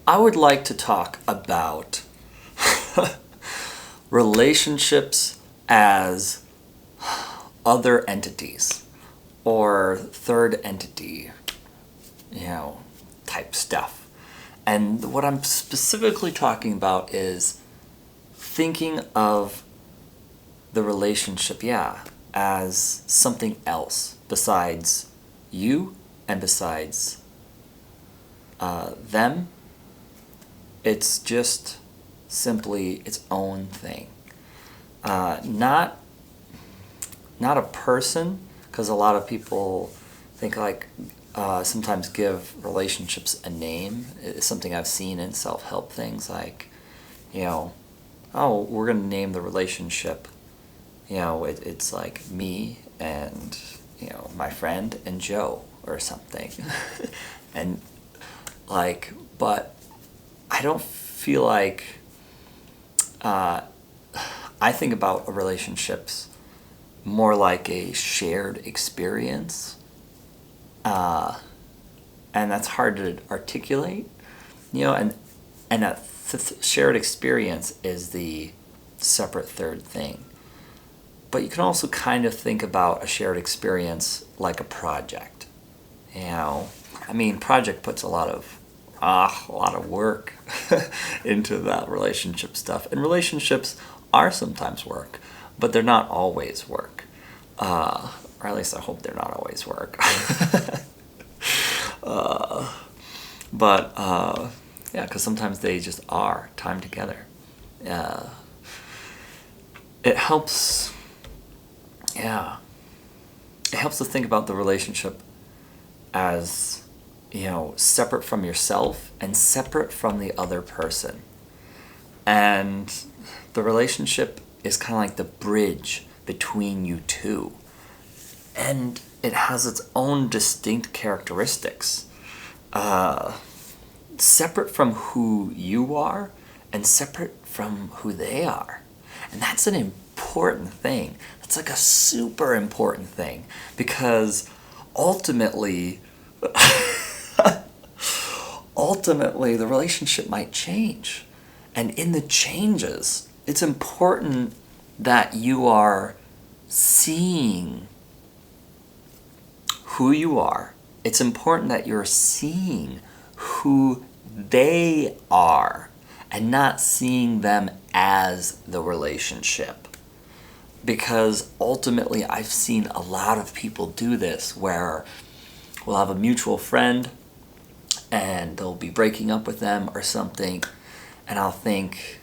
I would like to talk about relationships as other entities or third entity, you know, type stuff. And what I'm specifically talking about is thinking of the relationship, as something else besides you and besides them. It's just simply its own thing. Not a person, because a lot of people think like sometimes give relationships a name. It's something I've seen in self-help things like, oh, we're going to name the relationship. It's like me and, my friend and Joe or something. And but I don't feel like, I think about relationships more like a shared experience. And that's hard to articulate, and that shared experience is the separate third thing. But you can also kind of think about a shared experience like a project. Project puts a lot of work into that relationship stuff, and relationships are sometimes work, but they're not always work. Or at least I hope they're not always work. Because sometimes they just are time together. It helps, it helps to think about the relationship as, separate from yourself and separate from the other person. And the relationship is kind of like the bridge between you two. And it has its own distinct characteristics. Separate from who you are and separate from who they are. And that's an important thing. That's like a super important thing, because ultimately the relationship might change. And in the changes, it's important that you are seeing who you are. It's important that you're seeing who they are and not seeing them as the relationship. Because ultimately, I've seen a lot of people do this where we'll have a mutual friend and they'll be breaking up with them or something, and I'll think,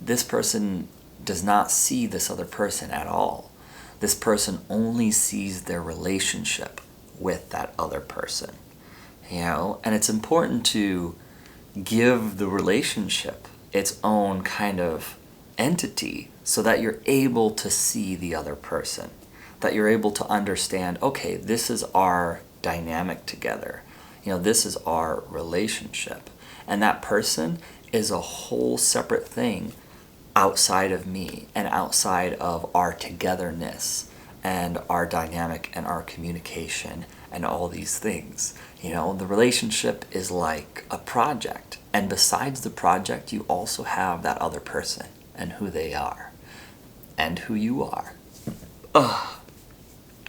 this person does not see this other person at all. This person only sees their relationship with that other person. And it's important to give the relationship its own kind of entity so that you're able to see the other person, that you're able to understand, okay, this is our dynamic together. This is our relationship. And that person is a whole separate thing outside of me and outside of our togetherness and our dynamic and our communication and all these things. The relationship is like a project. And besides the project, you also have that other person and who they are and who you are.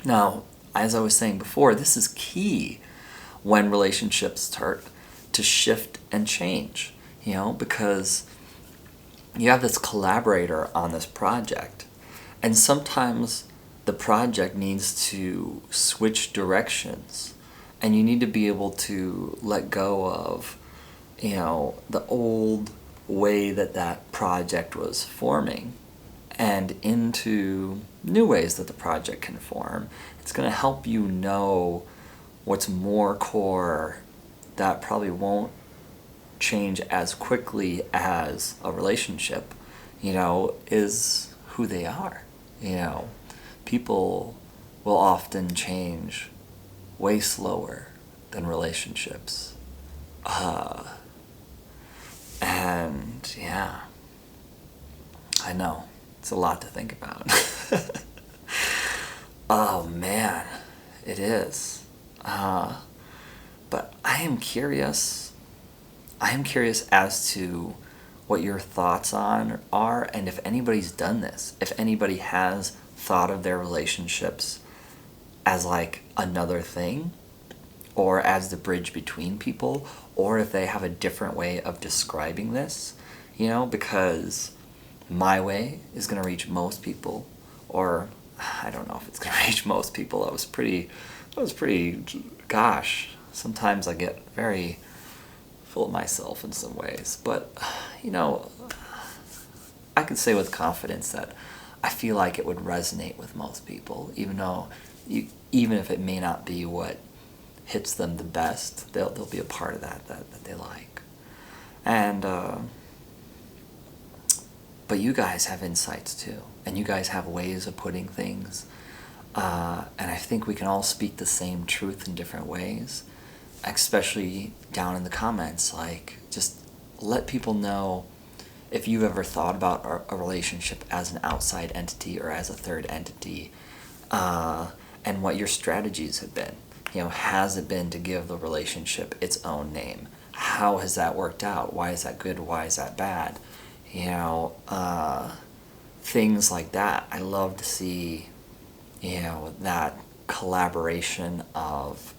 Now, as I was saying before, this is key when relationships start to shift and change, because you have this collaborator on this project, and sometimes the project needs to switch directions, and you need to be able to let go of, the old way that project was forming and into new ways that the project can form. It's going to help you know what's more core that probably won't change as quickly as a relationship, is who they are. People will often change way slower than relationships. And I know, it's a lot to think about. Oh man, it is. But I am curious, I am curious as to what your thoughts on are, and if anybody's done this, if anybody has thought of their relationships as like another thing, or as the bridge between people, or if they have a different way of describing this, because my way is going to reach most people, or I don't know if it's going to reach most people. That was pretty, gosh, sometimes I get very full of myself in some ways, but I can say with confidence that I feel like it would resonate with most people, even if it may not be what hits them the best, there'll be a part of that they like. And but you guys have insights too, and you guys have ways of putting things, and I think we can all speak the same truth in different ways, especially down in the comments. Like, just let people know if you've ever thought about a relationship as an outside entity or as a third entity, and what your strategies have been. Has it been to give the relationship its own name? How has that worked out? Why is that good? Why is that bad? Things like that. I love to see, that collaboration of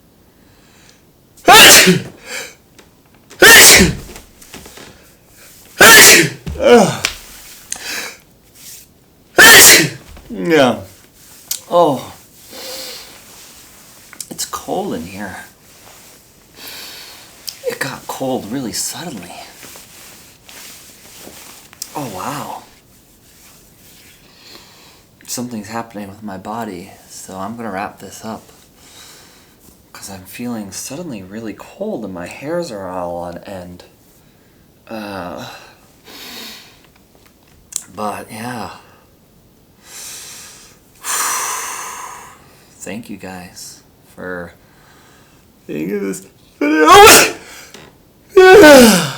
yeah. Oh, it's cold in here. It got cold really suddenly. Oh, wow. Something's happening with my body, so I'm gonna wrap this up, because I'm feeling suddenly really cold and my hairs are all on end. But yeah. Thank you guys for being in this video. Yeah.